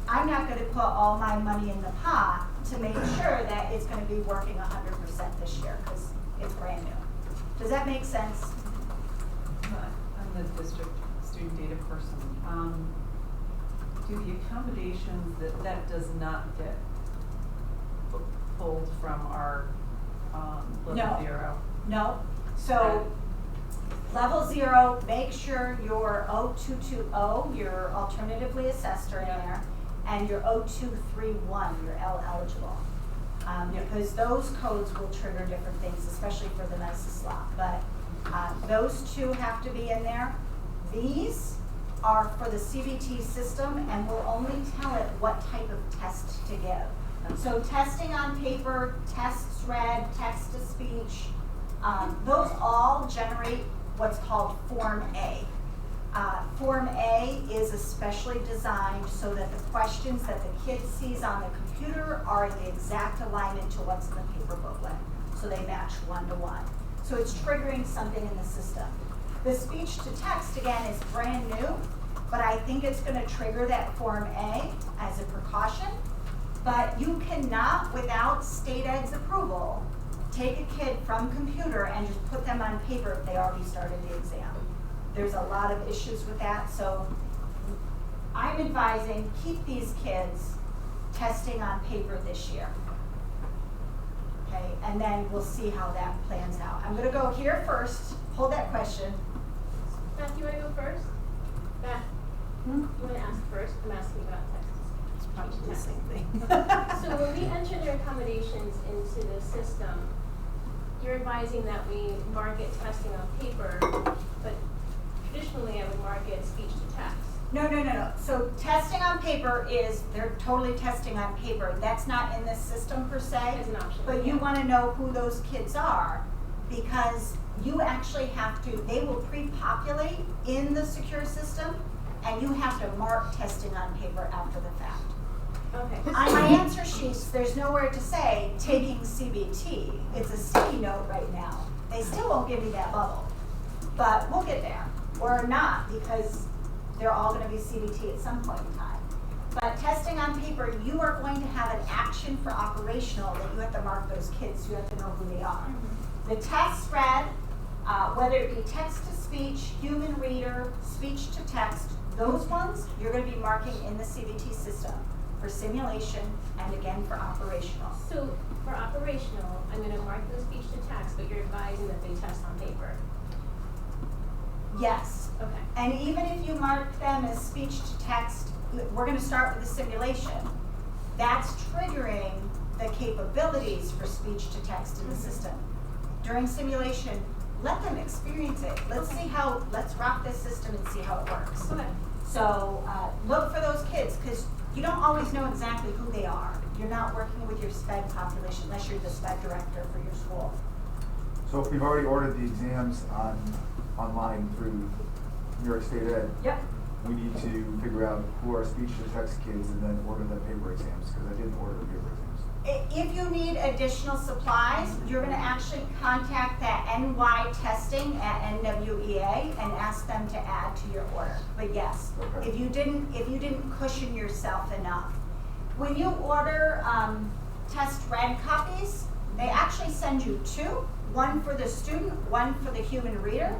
I'm not going to put all my money in the pot to make sure that it's going to be working 100% this year because it's brand new. Does that make sense? I'm the district student data person. Do the accommodations that does not get pulled from our, No. level 0? No, so level 0, make sure your 0220, your alternatively assessed are in there, and your 0231, your L eligible. Because those codes will trigger different things, especially for the nicest slot. But those two have to be in there. These are for the CBT system, and we'll only tell it what type of test to give. So testing on paper, tests read, text to speech, those all generate what's called Form A. Form A is especially designed so that the questions that the kid sees on the computer are in the exact alignment to what's in the paper booklet. So they match 1-to-1. So it's triggering something in the system. The speech to text, again, is brand new, but I think it's going to trigger that Form A as a precaution. But you cannot, without state ed's approval, take a kid from computer and just put them on paper if they already started the exam. There's a lot of issues with that, so I'm advising keep these kids testing on paper this year. Okay, and then we'll see how that plans out. I'm gonna go here first, hold that question. Beth, you wanna go first? Beth, you wanna ask first? I'm asking about text. It's probably the same thing. So when we enter their accommodations into the system, you're advising that we mark it testing on paper, but traditionally I would mark it speech to text. No. So testing on paper is, they're totally testing on paper. That's not in this system per se. As an option. But you wanna know who those kids are, because you actually have to, they will pre-populate in the secure system, and you have to mark testing on paper after the fact. Okay. On my answer sheets, there's nowhere to say taking CBT. It's a sticky note right now. They still won't give me that bubble, but we'll get there, or not, because they're all gonna be CBT at some point in time. But testing on paper, you are going to have an action for operational that you have to mark those kids, so you have to know who they are. The tests read, whether it be text to speech, human reader, speech to text, those ones, you're gonna be marking in the CBT system for simulation and again for operational. So for operational, I'm gonna mark them speech to text, but you're advising that they test on paper. Yes. Okay. And even if you mark them as speech to text, we're gonna start with the simulation. That's triggering the capabilities for speech to text in the system. During simulation, let them experience it. Let's see how, let's rock this system and see how it works. Okay. So look for those kids, because you don't always know exactly who they are. You're not working with your SPED population unless you're the SPED director for your school. So if we've already ordered the exams online through New York State Ed, Yep. we need to figure out who are speech to text kids and then order the paper exams, because I didn't order the paper exams. If you need additional supplies, you're gonna actually contact that NY testing at NWEA and ask them to add to your order. But yes, Okay. if you didn't cushion yourself enough. When you order test read copies, they actually send you two, one for the student, one for the human reader.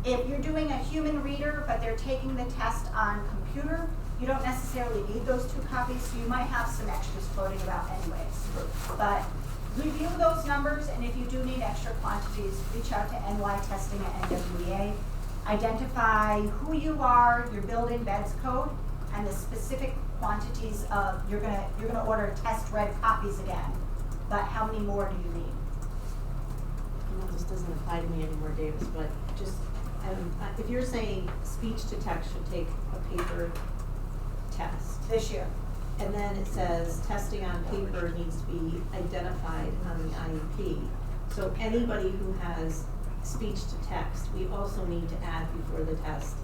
If you're doing a human reader, but they're taking the test on computer, you don't necessarily need those two copies, so you might have some extras floating about anyways. But review those numbers, and if you do need extra quantities, reach out to NY Testing at NWEA. Identify who you are, your build-in beds code, and the specific quantities of, you're gonna order test read copies again, but how many more do you need? I know this doesn't apply to me anymore, Davis, but just, if you're saying speech to text should take a paper test, This year. and then it says testing on paper needs to be identified on the IEP. So anybody who has speech to text, we also need to add before the test.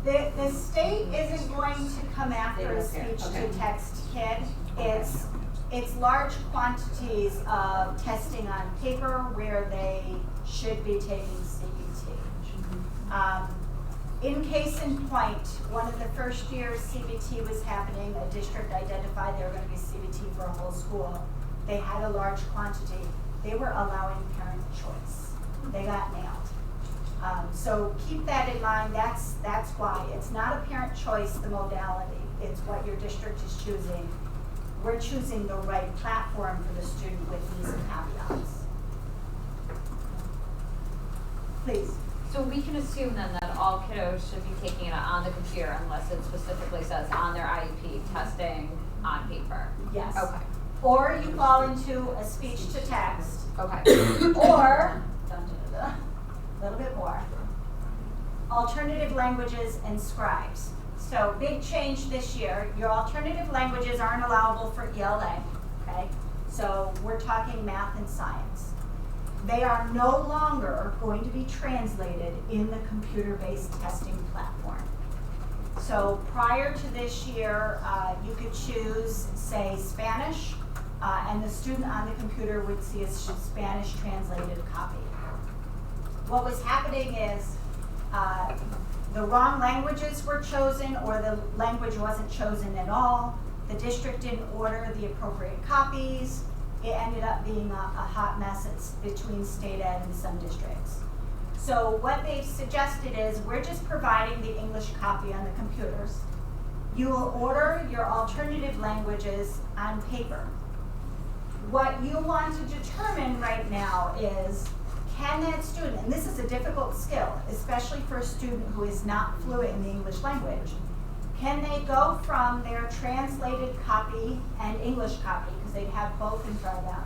The state isn't going to come after They a don't care. speech to Okay. text kid. It's large quantities of testing on paper where they should be taking CBT. In case in point, one of the first years CBT was happening, a district identified they were gonna be CBT for a whole school. They had a large quantity. They were allowing parent choice. They got nailed. So keep that in mind, that's why. It's not a parent choice, the modality, it's what your district is choosing. We're choosing the right platform for the student with these caveats. Please. So we can assume then that all kiddos should be taking it on the computer unless it specifically says on their IEP testing on paper? Yes. Okay. Or you fall into a speech to text, Okay. or, a little bit more, alternative languages and scribes. So big change this year, your alternative languages aren't allowable for ELA, okay? So we're talking math and science. They are no longer going to be translated in the computer-based testing platform. So prior to this year, you could choose, say, Spanish, and the student on the computer would see a Spanish translated copy. What was happening is the wrong languages were chosen, or the language wasn't chosen at all. The district didn't order the appropriate copies. It ended up being a hot mess between state ed and some districts. So what they've suggested is we're just providing the English copy on the computers. You will order your alternative languages on paper. What you want to determine right now is, can that student, and this is a difficult skill, especially for a student who is not fluent in the English language, can they go from their translated copy and English copy, because they'd have both in front of them,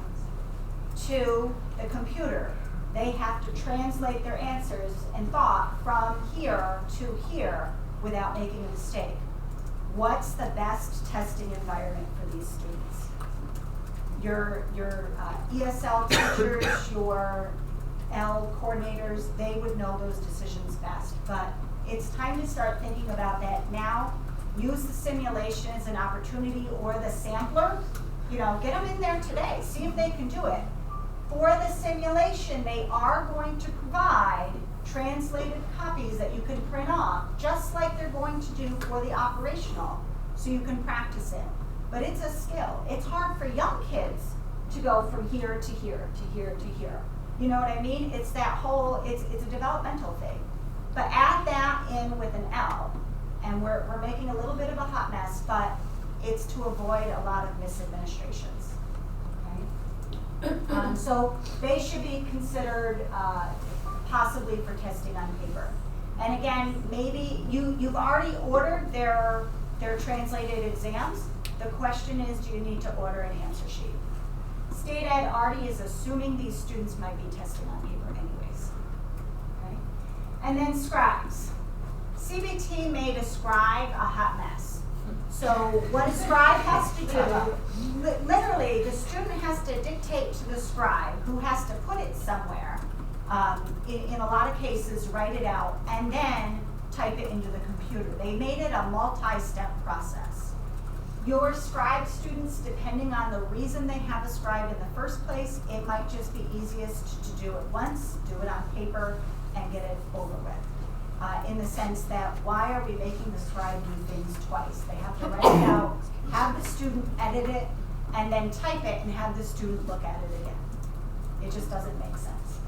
to the computer? They have to translate their answers and thought from here to here without making a mistake. What's the best testing environment for these students? Your ESL teachers, your L coordinators, they would know those decisions best. But it's time to start thinking about that now. Use the simulation as an opportunity, or the sampler. You know, get them in there today. See if they can do it. For the simulation, they are going to provide translated copies that you can print off, just like they're going to do for the operational, so you can practice it. But it's a skill. It's hard for young kids to go from here to here to here to here. You know what I mean? It's that whole, it's a developmental thing. But add that in with an L, and we're making a little bit of a hot mess, but it's to avoid a lot of misadministrations. Okay? So they should be considered possibly for testing on paper. And again, maybe you've already ordered their translated exams. The question is, do you need to order an answer sheet? State Ed already is assuming these students might be testing on paper anyways. Okay? And then scribes. CBT made a scribe a hot mess. So what a scribe has to do, literally the student has to dictate to the scribe, who has to put it somewhere, in a lot of cases write it out, and then type it into the computer. They made it a multi-step process. Your scribe students, depending on the reason they have a scribe in the first place, it might just be easiest to do it once, do it on paper, and get it over with. In the sense that, why are we making the scribe do things twice? They have to write it out, have the student edit it, and then type it and have the student look at it again. It just doesn't make sense.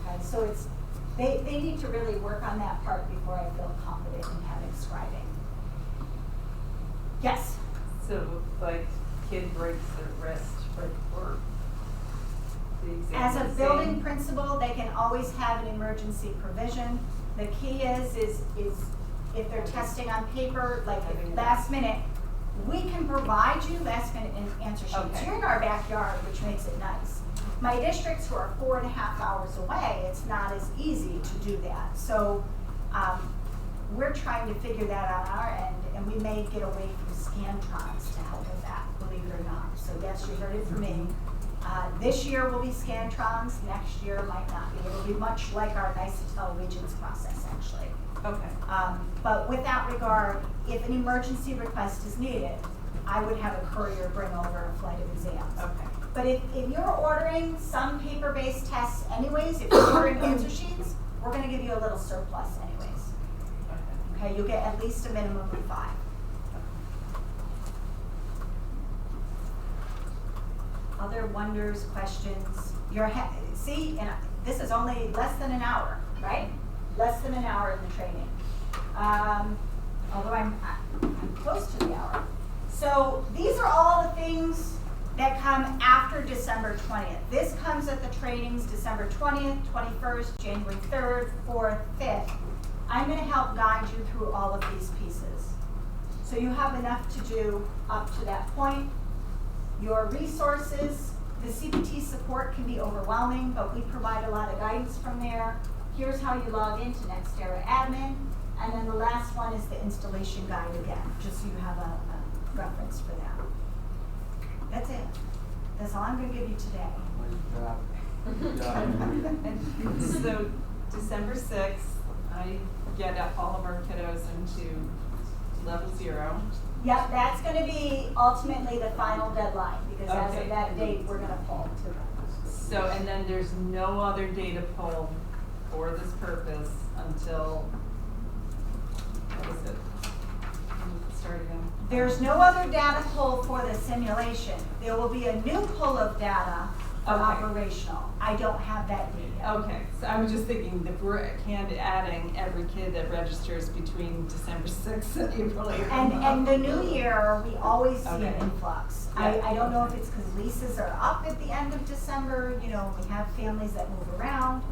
Okay, so it's, they need to really work on that part before I feel confident in having scribing. Yes? So, like, kid breaks their wrist, but for the exam. As a building principal, they can always have an emergency provision. The key is if they're testing on paper, like last minute, we can provide you last minute answer sheets. Okay. You're in our backyard, which makes it nice. My districts who are 4.5 hours away, it's not as easy to do that. So we're trying to figure that out on our end, and we may get away from Scantrons to help with that, believe it or not. So yes, you heard it from me. This year will be Scantrons, next year might not be. It'll be much like our Nicetel Regents process, actually. Okay. But with that regard, if an emergency request is needed, I would have a courier bring over a flight of exams. Okay. But if you're ordering some paper-based tests anyways, if you're ordering answer sheets, we're gonna give you a little surplus anyways. Okay, you'll get at least a minimum of 5. Other wonders, questions? See, and this is only less than an hour, right? less than an hour in the training. Although I'm close to the hour. So these are all the things that come after December 20th. This comes at the trainings December 20th, 21st, January 3rd, 4th, 5th. I'm going to help guide you through all of these pieces. So you have enough to do up to that point. Your resources, the CBT support can be overwhelming, but we provide a lot of guidance from there. Here's how you log into NextEra Admin. And then the last one is the installation guide again, just so you have a reference for that. That's it. That's all I'm going to give you today. So December 6th, I get all of our kiddos into level 0. Yep, that's going to be ultimately the final deadline, because as Okay. of that date, we're going to pull to them. So, and then there's no other data pull for this purpose until, what was it? Start again. There's no other data pull for the simulation. There will be a new pull of data for Okay. operational. I don't have that data. Okay, so I was just thinking that we're adding every kid that registers between December 6th and April 8th. And the new year, we always see an Okay. influx. Yeah. I don't know if it's because leases are up at the end of December, you know, we have families that move around,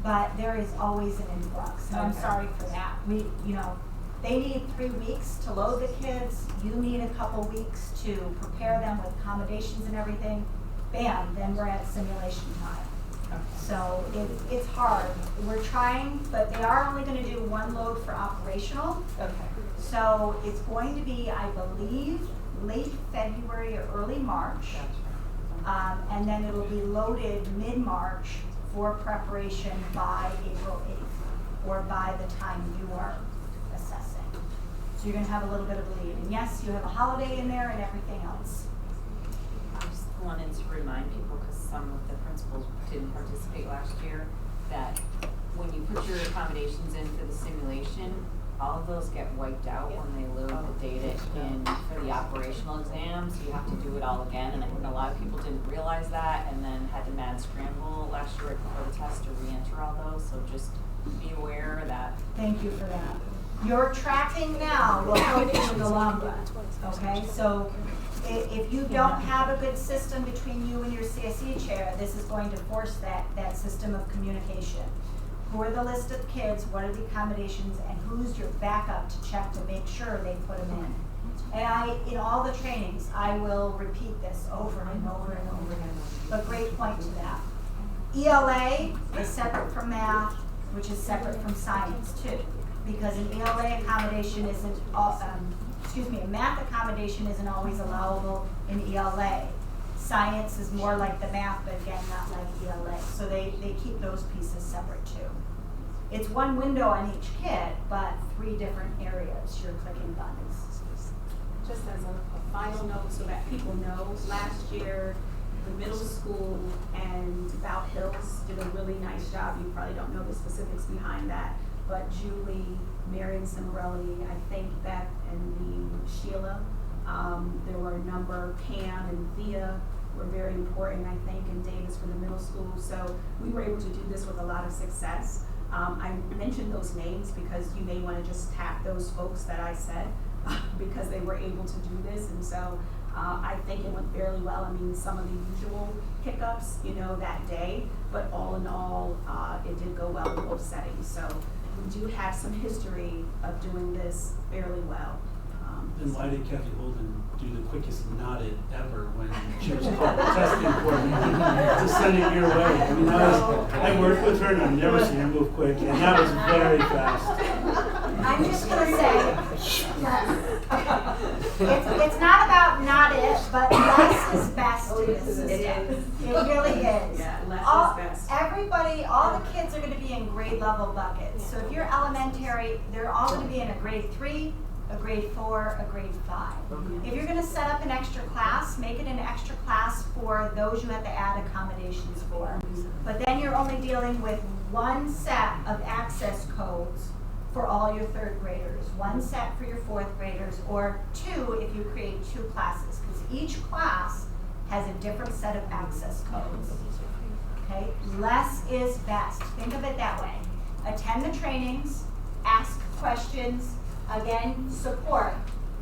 but there is always an influx, and I'm Okay. sorry for that. We, you know, they need 3 weeks to load the kids, you need a couple weeks to prepare them with accommodations and everything. Bam, then we're at simulation time. Okay. So it's hard. We're trying, but they are only gonna do one load for operational. Okay. So it's going to be, I believe, late February or early March. Gotcha. And then it'll be loaded mid-March for preparation by April 8th, or by the time you are assessing. So you're gonna have a little bit of a lead. And yes, you have a holiday in there and everything else. I just wanted to remind people, because some of the principals didn't participate last year, that when you put your accommodations in for the simulation, all of those get wiped out when they load the data in for the operational exam, so you have to do it all again. And I think a lot of people didn't realize that, and then had to mad scramble last year right before the test to re-enter all those, so just be aware that. Thank you for that. Your tracking now will help you in the long run, okay? So if you don't have a good system between you and your CSE chair, this is going to force that system of communication. Who are the list of kids, what are the accommodations, and who's your backup to check to make sure they put them in? And in all the trainings, I will repeat this over and over and over again. But great point to that. ELA is separate from math, which is separate from science too. Because an ELA accommodation isn't, a math accommodation isn't always allowable in ELA. Science is more like the math, but again, not like ELA. So they keep those pieces separate too. It's one window on each kit, but 3 different areas you're clicking buttons. Just as a final note so that people know, last year, the middle school and South Hills did a really nice job. You probably don't know the specifics behind that, but Julie, Marion Cimarelli, I think Beth and Sheila, there were a number, Pam and Thea were very important, I think, and Davis for the middle school. So we were able to do this with a lot of success. I mentioned those names because you may want to just tap those folks that I said because they were able to do this. And so I think it went fairly well. I mean, some of the usual hiccups, you know, that day, but all in all, it did go well in both settings. So we do have some history of doing this fairly well. Then why did Kathy Holden do the quickest nodded ever when she was called testing for me to send it your way? I mean, I worked with her and I've never seen her move quick, and that was very fast. I'm just gonna say, it's not about not it, but less is best in this system. It is. It really is. Yeah, less All- is best. Everybody, all the kids are gonna be in grade level buckets. So if you're elementary, they're all gonna be in a grade 3, a grade 4, a grade 5. If you're gonna set up an extra class, make it an extra class for those you have to add accommodations for. But then you're only dealing with one set of access codes for all your 3rd graders, one set for your 4th graders, or 2 if you create 2 classes, because each class has a different set of access codes. Okay, less is best. Think of it that way. attend the trainings, ask questions, again, support.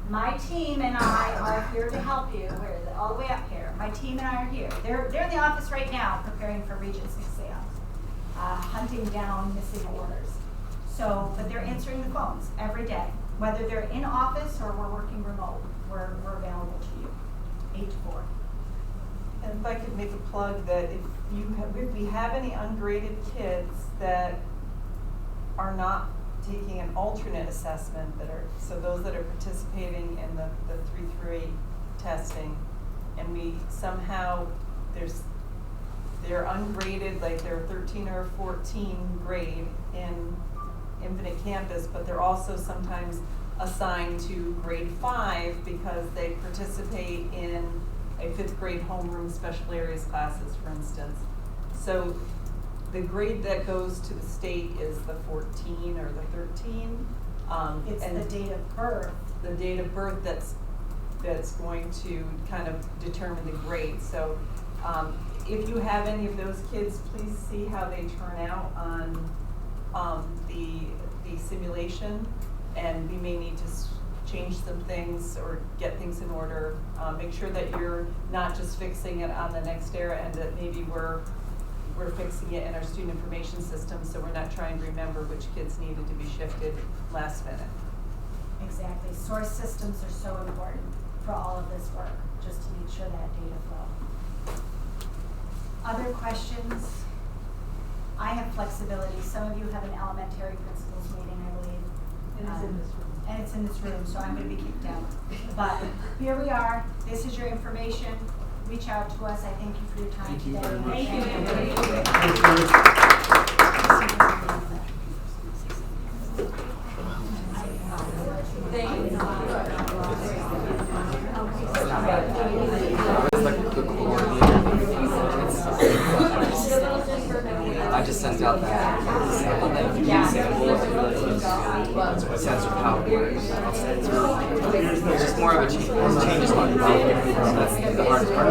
My team and I are here to help you. We're all the way up here. My team and I are here. They're in the office right now preparing for Regents exams, hunting down missing orders. So, but they're answering the phones every day. Whether they're in office or we're working remote, we're available to you, 8 to 4. And if I could make a plug that if we have any ungraded kids that are not taking an alternate assessment so those that are participating in the 3 through 8 testing, and we somehow, they're ungraded, like they're 13 or 14 grade in Infinite Campus, but they're also sometimes assigned to grade 5 because they participate in a 5th grade homeroom special areas classes, for instance. So the grade that goes to the state is the 14 or the 13. It's and the date of birth. The date of birth that's going to kind of determine the grade. So if you have any of those kids, please see how they turn out on the simulation, and we may need to change some things or get things in order. Make sure that you're not just fixing it on the next era, and that maybe we're fixing it in our student information system, so we're not trying to remember which kids needed to be shifted last minute. Exactly. Source systems are so important for all of this work, just to make sure that data flow. Other questions? I have flexibility. Some of you have an elementary principals meeting, I believe. And it's in this room. And it's in this room, so I'm going to be kicked out. But here we are. This is your information. Reach out to us. I thank you for your time Thank you today. very much. Thank you. I just sent out that sample sense of how it works. It's just more of a change. That's the hardest part.